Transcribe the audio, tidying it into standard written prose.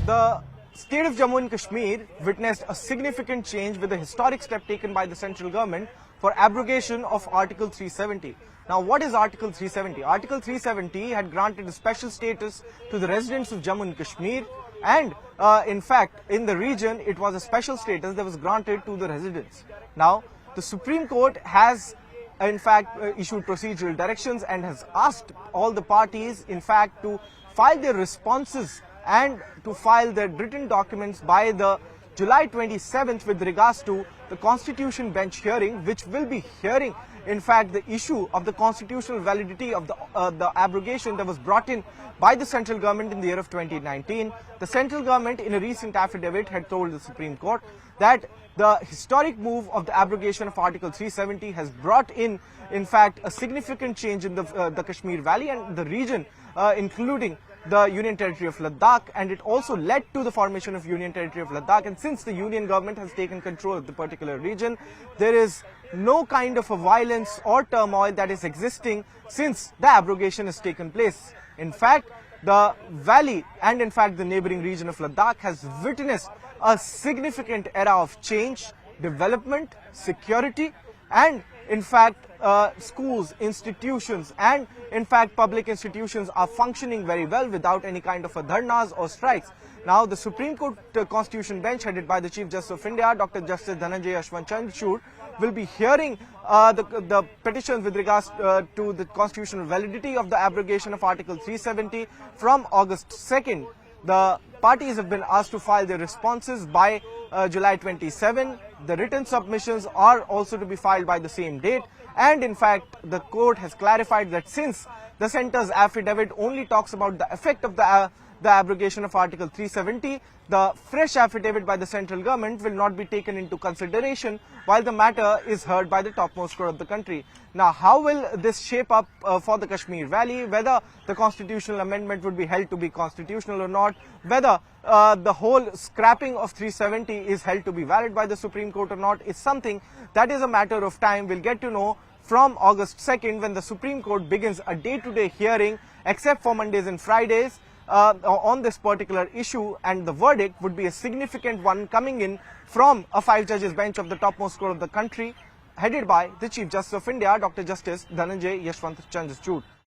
The state of Jammu and Kashmir witnessed a significant change with the historic step taken by the central government for abrogation of Article 370. Now, what is Article 370? Article 370 had granted a special status to the residents of Jammu and Kashmir, and in fact, in the region, it was a special status that was granted to the residents. Now, the Supreme Court has in fact issued procedural directions and has asked all the parties in fact to file their responses and to file their written documents by the July 27th with regards to the Constitution Bench hearing, which will be hearing in fact the issue of the constitutional validity of the abrogation that was brought in by the central government in the year of 2019. The central government in a recent affidavit had told the Supreme Court that the historic move of the abrogation of Article 370 has brought in fact a significant change in the Kashmir Valley and the region, including the Union Territory of Ladakh, and it also led to the formation of Union Territory of Ladakh. And since the Union government has taken control of the particular region, there is no kind of a violence or turmoil that is existing since the abrogation has taken place. In fact, the valley and in fact the neighboring region of Ladakh has witnessed a significant era of change, development, security, and in fact schools, institutions and in fact public institutions are functioning very well without any kind of a dharnas or strikes. Now, the Supreme Court Constitution Bench headed by the Chief Justice of India, Dr. Justice Chandrachud, will be hearing the petitions with regards to the constitutional validity of the abrogation of Article 370 from August 2nd. The parties have been asked to file their responses by July 27. The written submissions are also to be filed by the same date. And in fact, the court has clarified that since the centre's affidavit only talks about the effect of the abrogation of Article 370, the fresh affidavit by the central government will not be taken into consideration while the matter is heard by the topmost court of the country. Now, how will this shape up for the Kashmir Valley, whether the constitutional amendment would be held to be constitutional or not, whether the whole scrapping of 370 is held to be valid by the Supreme Court or not, is something that is a matter of time. We'll get to know from August 2nd when the Supreme Court begins a day-to-day hearing, except for Mondays and Fridays, on this particular issue, and the verdict would be a significant one coming in from a 5-judges bench of the topmost court of the country, headed by the Chief Justice of India, Dr. Justice Chandrachud.